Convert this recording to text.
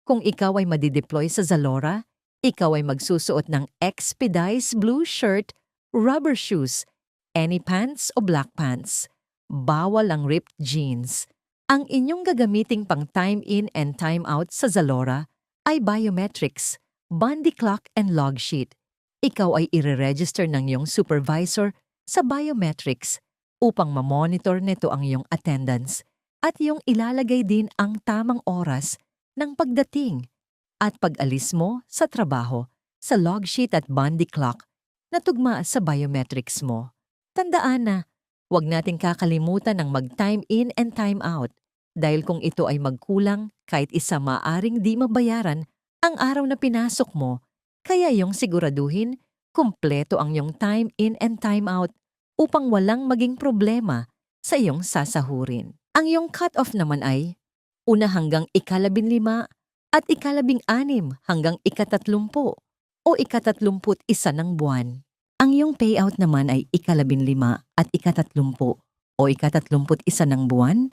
Kung ikaw ay madideploy sa Zalora, ikaw ay magsusuot ng Expedice blue shirt, rubber shoes, any pants o black pants. Bawal ang ripped jeans. Ang inyong gagamiting pang time in and time out sa Zalora ay biometrics, Bondi clock and log sheet. Ikaw ay ire-register ng iyong supervisor sa biometrics upang mamonitor nito ang iyong attendance at iyong ilalagay din ang tamang oras ng pagdating at pag-alis mo sa trabaho sa log sheet at Bondi clock na tugma sa biometrics mo. Tandaan na, huwag nating kakalimutan ng mag-time in and time out dahil kung ito ay magkulang kahit isa maaring di mabayaran ang araw na pinasok mo, kaya iyong siguraduhin kumpleto ang iyong time in and time out upang walang maging problema sa iyong sasahurin. Ang iyong cut-off naman ay una hanggang ika-15 at ika-16 hanggang ika-30 o ika-31 ng buwan. Ang iyong payout naman ay ika-15 at ika-30 o ika-31 ng buwan